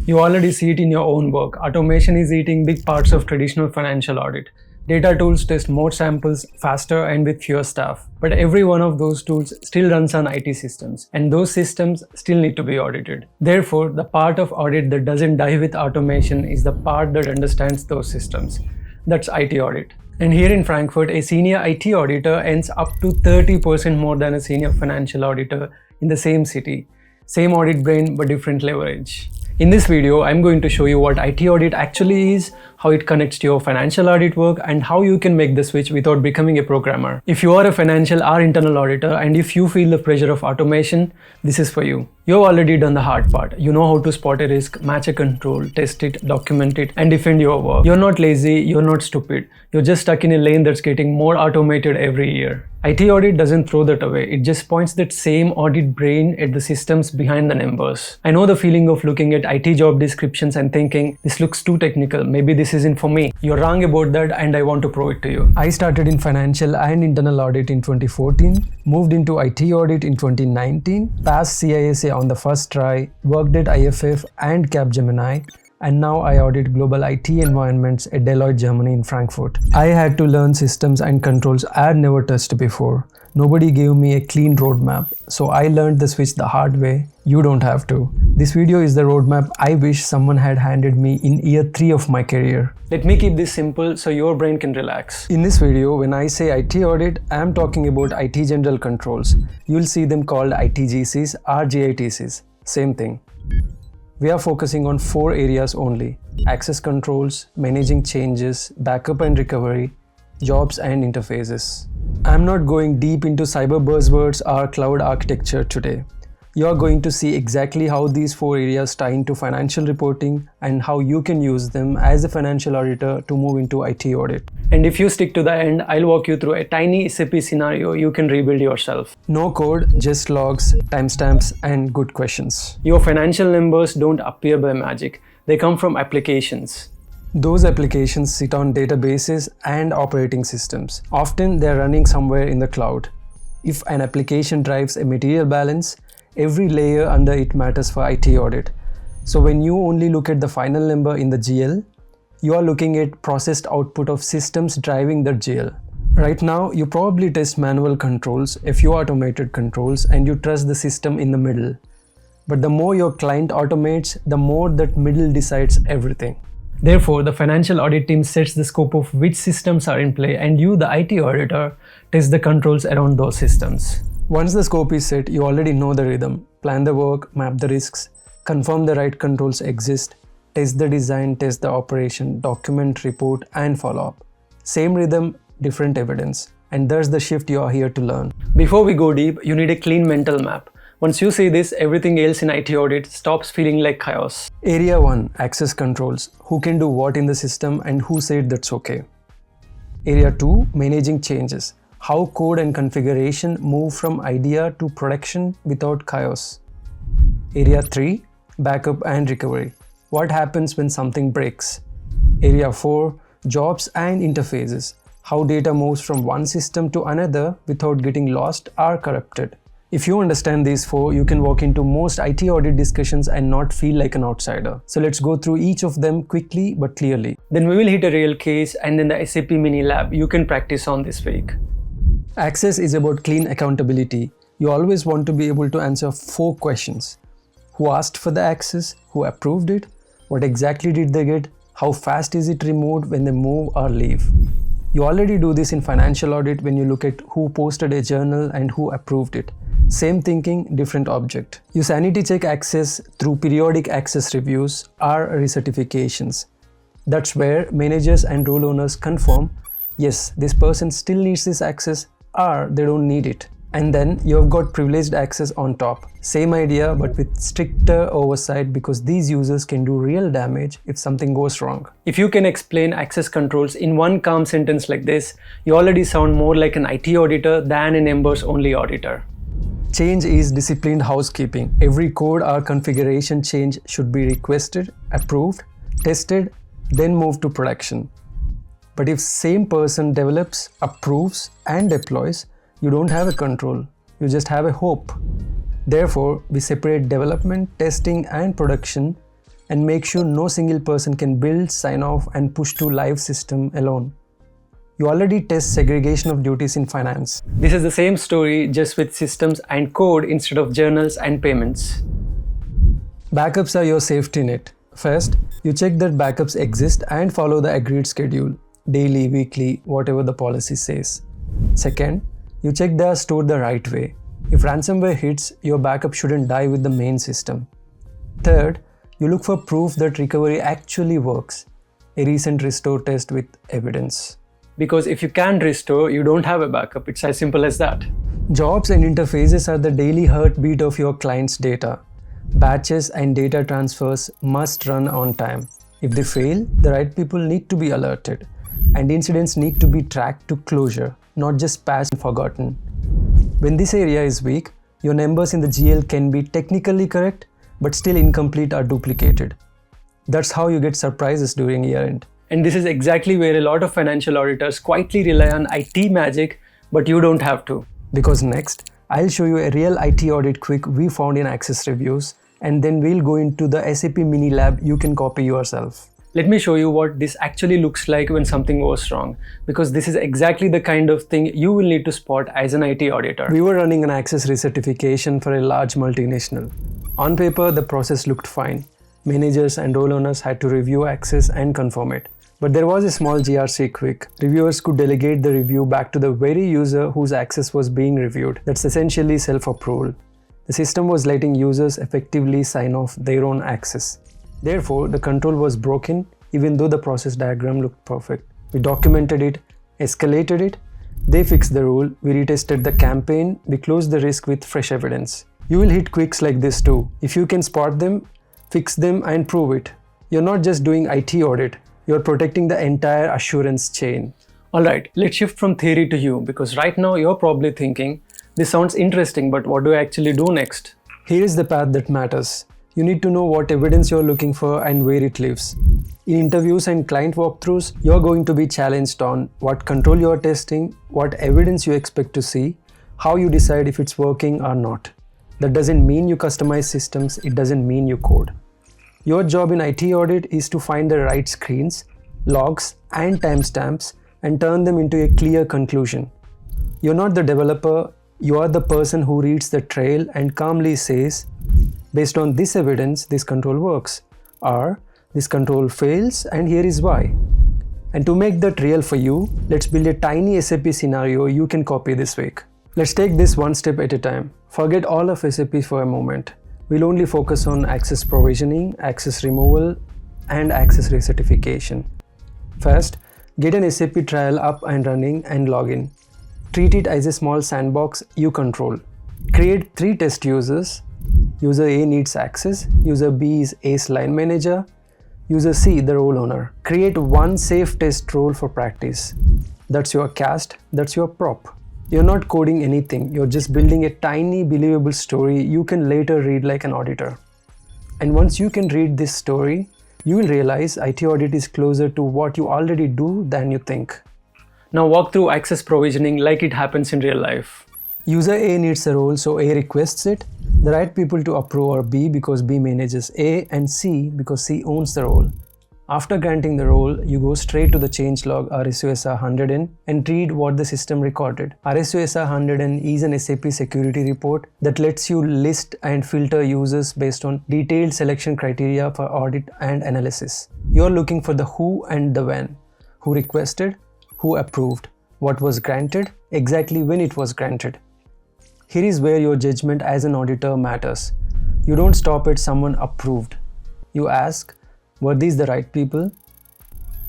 You already see it in your own work. Automation is eating big parts of traditional financial audit. Data tools test more samples faster and with fewer staff. But every one of those tools still runs on IT systems, and those systems still need to be audited. Therefore, the part of audit that doesn't die with automation is the part that understands those systems. That's IT audit. And here in Frankfurt, a senior IT auditor earns up to 30% more than a senior financial auditor in the same city. Same audit brain, but different leverage. In this video, I'm going to show you what IT audit actually is, how it connects to your financial audit work, and how you can make the switch without becoming a programmer. If you are a financial or internal auditor, and if you feel the pressure of automation, this is for you. You've already done the hard part. You know how to spot a risk, match a control, test it, document it, and defend your work. You're not lazy, you're not stupid. You're just stuck in a lane that's getting more automated every year. IT audit doesn't throw that away. It just points that same audit brain at the systems behind the numbers. I know the feeling of looking at IT job descriptions and thinking, this looks too technical, maybe this isn't for me. You're wrong about that, and I want to prove it to you. I started in financial and internal audit in 2014, moved into IT audit in 2019, passed CISA on the first try, worked at IFF and Capgemini, and now I audit global IT environments at Deloitte, Germany in Frankfurt. I had to learn systems and controls I had never touched before. Nobody gave me a clean roadmap, so I learned the switch the hard way. You don't have to. This video is the roadmap I wish someone had handed me in year 3 of my career. Let me keep this simple so your brain can relax. In this video, when I say IT audit, I am talking about IT general controls. You'll see them called ITGCs or GITCs. Same thing. We are focusing on 4 areas only: access controls, managing changes, backup and recovery, jobs and interfaces. I'm not going deep into cyber buzzwords or cloud architecture today. You are going to see exactly how these 4 areas tie into financial reporting and how you can use them as a financial auditor to move into IT audit. And if you stick to the end, I'll walk you through a tiny SAP scenario you can rebuild yourself. No code, just logs, timestamps, and good questions. Your financial numbers don't appear by magic. They come from applications. Those applications sit on databases and operating systems. Often they're running somewhere in the cloud. If an application drives a material balance, every layer under it matters for IT audit. So when you only look at the final number in the GL, you are looking at processed output of systems driving that GL. Right now, you probably test manual controls, a few automated controls, and you trust the system in the middle. But the more your client automates, the more that middle decides everything. Therefore, the financial audit team sets the scope of which systems are in play, and you, the IT auditor, test the controls around those systems. Once the scope is set, you already know the rhythm. Plan the work, map the risks, confirm the right controls exist, test the design, test the operation, document, report, and follow up. Same rhythm, different evidence. And there's the shift you are here to learn. Before we go deep, you need a clean mental map. Once you see this, everything else in IT audit stops feeling like chaos. Area 1, access controls. Who can do what in the system and who said that's okay. Area 2, managing changes. How code and configuration move from idea to production without chaos. Area 3, backup and recovery. What happens when something breaks? Area 4, jobs and interfaces. How data moves from one system to another without getting lost or corrupted. If you understand these 4, you can walk into most IT audit discussions and not feel like an outsider. So let's go through each of them quickly but clearly. Then we will hit a real case, and then the SAP mini lab you can practice on this week. Access is about clean accountability. You always want to be able to answer 4 questions. Who asked for the access? Who approved it? What exactly did they get? How fast is it removed when they move or leave? You already do this in financial audit when you look at who posted a journal and who approved it. Same thinking, different object. You sanity check access through periodic access reviews or recertifications. That's where managers and role owners confirm, yes, this person still needs this access or they don't need it. And then you've got privileged access on top. Same idea but with stricter oversight, because these users can do real damage if something goes wrong. If you can explain access controls in one calm sentence like this, you already sound more like an IT auditor than a numbers only auditor. Change is disciplined housekeeping. Every code or configuration change should be requested, approved, tested, then moved to production. But if same person develops, approves, and deploys, you don't have a control, you just have a hope. Therefore, we separate development, testing, and production and make sure no single person can build, sign off, and push to live system alone. You already test segregation of duties in finance. This is the same story, just with systems and code instead of journals and payments. Backups are your safety net. First, you check that backups exist and follow the agreed schedule, daily, weekly, whatever the policy says. Second, you check they are stored the right way. If ransomware hits, your backup shouldn't die with the main system. Third, you look for proof that recovery actually works. A recent restore test with evidence. Because if you can't restore, you don't have a backup. It's as simple as that. Jobs and interfaces are the daily heartbeat of your client's data. Batches and data transfers must run on time. If they fail, the right people need to be alerted, and incidents need to be tracked to closure, not just passed and forgotten. When this area is weak, your numbers in the GL can be technically correct, but still incomplete or duplicated. That's how you get surprises during year-end. And this is exactly where a lot of financial auditors quietly rely on IT magic, but you don't have to. Because next, I'll show you a real IT audit quick we found in Access Reviews, and then we'll go into the SAP mini lab you can copy yourself. Let me show you what this actually looks like when something goes wrong, because this is exactly the kind of thing you will need to spot as an IT auditor. We were running an Access recertification for a large multinational. On paper, the process looked fine. Managers and role owners had to review Access and confirm it. But there was a small GRC quick. Reviewers could delegate the review back to the very user whose access was being reviewed. That's essentially self-approval. The system was letting users effectively sign off their own access. Therefore, the control was broken even though the process diagram looked perfect. We documented it, escalated it, they fixed the rule, we retested the campaign, we closed the risk with fresh evidence. You will hit quicks like this too. If you can spot them, fix them and prove it. You're not just doing IT audit, you're protecting the entire assurance chain. Alright, let's shift from theory to you, because right now you're probably thinking, this sounds interesting, but what do I actually do next? Here is the path that matters. You need to know what evidence you're looking for and where it lives. In interviews and client walkthroughs, you're going to be challenged on what control you're testing, what evidence you expect to see, how you decide if it's working or not. That doesn't mean you customize systems, it doesn't mean you code. Your job in IT audit is to find the right screens, logs, and timestamps and turn them into a clear conclusion. You're not the developer, you are the person who reads the trail and calmly says, based on this evidence, this control works, or this control fails and here is why. And to make that real for you, let's build a tiny SAP scenario you can copy this week. Let's take this one step at a time. Forget all of SAP for a moment. We'll only focus on access provisioning, access removal, and access recertification. First, get an SAP trial up and running and log in. Treat it as a small sandbox you control. Create 3 test users. User A needs access, user B is Ace line manager, user C the role owner. Create 1 safe test role for practice. That's your cast, that's your prop. You're not coding anything, you're just building a tiny believable story you can later read like an auditor. And once you can read this story, you will realize IT audit is closer to what you already do than you think. Now walk through access provisioning like it happens in real life. User A needs a role, so A requests it. The right people to approve are B because B manages A, and C because C owns the role. After granting the role, you go straight to the changelog RSUSR 100N and read what the system recorded. RSUSR 100N is an SAP security report that lets you list and filter users based on detailed selection criteria for audit and analysis. You're looking for the who and the when. Who requested, who approved, what was granted, exactly when it was granted. Here is where your judgment as an auditor matters. You don't stop at someone approved. You ask, were these the right people?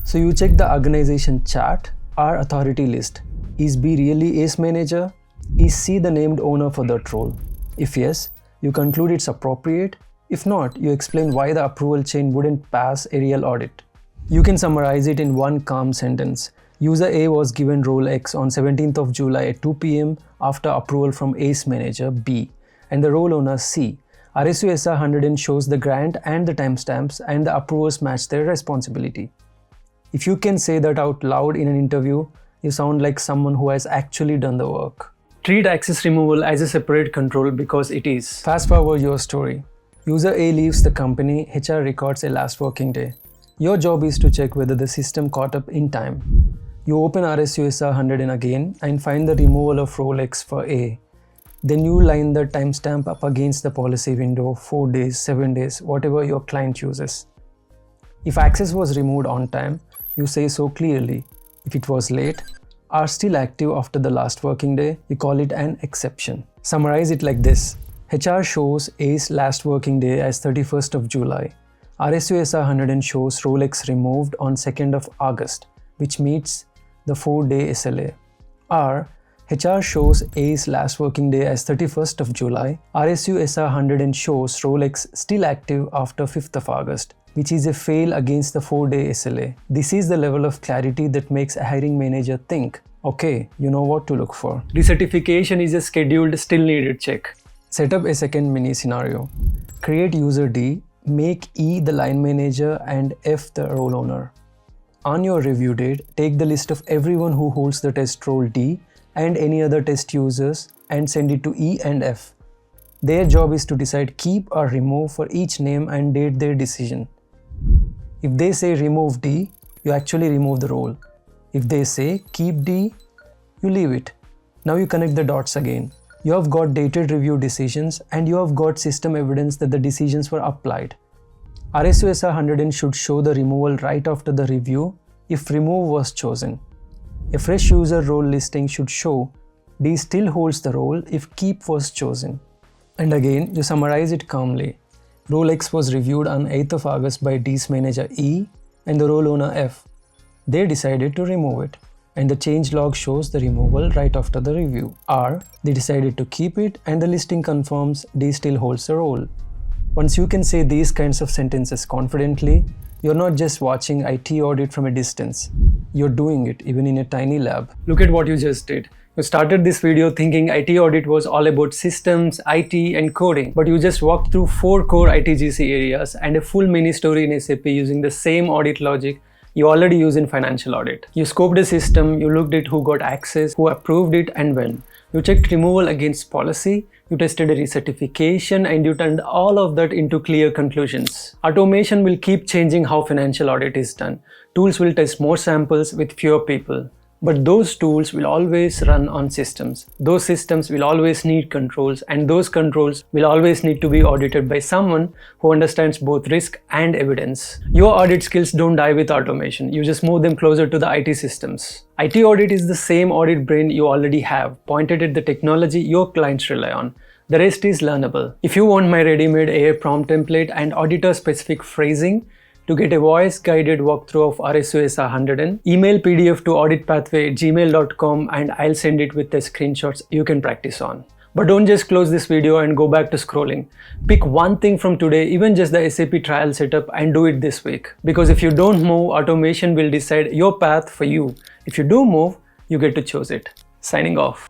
So you check the organization chart or authority list. Is B really Ace manager? Is C the named owner for that role? If yes, you conclude it's appropriate. If not, you explain why the approval chain wouldn't pass a real audit. You can summarize it in one calm sentence. User A was given role X on 17th of July at 2 p.m. after approval from Ace manager B and the role owner C. RSUSR 100N shows the grant and the timestamps, and the approvers match their responsibility. If you can say that out loud in an interview, you sound like someone who has actually done the work. Treat access removal as a separate control because it is. Fast forward your story. User A leaves the company, HR records a last working day. Your job is to check whether the system caught up in time. You open RSUSR 100 again and find the removal of role X for A. Then you line the timestamp up against the policy window, 4 days, 7 days, whatever your client chooses. If access was removed on time, you say so clearly. If it was late, are still active after the last working day, you call it an exception. Summarize it like this. HR shows A's last working day as 31st of July. RSUSR 100 shows role X removed on 2nd of August, which meets the 4-day SLA. Or HR shows A's last working day as 31st of July. RSUSR 100 shows role X still active after 5th of August, which is a fail against the 4-day SLA. This is the level of clarity that makes a hiring manager think, okay, you know what to look for. Recertification is a scheduled, still needed check. Set up a second mini scenario. Create user D, make E the line manager and F the role owner. On your review date, take the list of everyone who holds the test role D and any other test users and send it to E and F. Their job is to decide keep or remove for each name and date their decision. If they say remove D, you actually remove the role. If they say keep D, you leave it. Now you connect the dots again. You have got dated review decisions and you have got system evidence that the decisions were applied. RSUSR 100 should show the removal right after the review if remove was chosen. A fresh user role listing should show D still holds the role if keep was chosen. And again, you summarize it calmly. Role X was reviewed on 8th of August by D's manager E and the role owner F. They decided to remove it, and the change log shows the removal right after the review. Or they decided to keep it and the listing confirms D still holds the role. Once you can say these kinds of sentences confidently, you're not just watching IT audit from a distance. You're doing it even in a tiny lab. Look at what you just did. You started this video thinking IT audit was all about systems, IT and coding, but you just walked through 4 core ITGC areas and a full mini story in SAP using the same audit logic you already use in financial audit. You scoped a system, you looked at who got access, who approved it and when. You checked removal against policy, you tested a recertification, and you turned all of that into clear conclusions. Automation will keep changing how financial audit is done. Tools will test more samples with fewer people. But those tools will always run on systems. Those systems will always need controls, and those controls will always need to be audited by someone who understands both risk and evidence. Your audit skills don't die with automation. You just move them closer to the IT systems. IT audit is the same audit brain you already have, pointed at the technology your clients rely on. The rest is learnable. If you want my ready-made AI prompt template and auditor-specific phrasing, to get a voice-guided walkthrough of RSUSR 100, email PDF to auditpathway@gmail.com and I'll send it with the screenshots you can practice on. But don't just close this video and go back to scrolling. Pick one thing from today, even just the SAP trial setup, and do it this week. Because if you don't move, automation will decide your path for you. If you do move, you get to choose it. Signing off.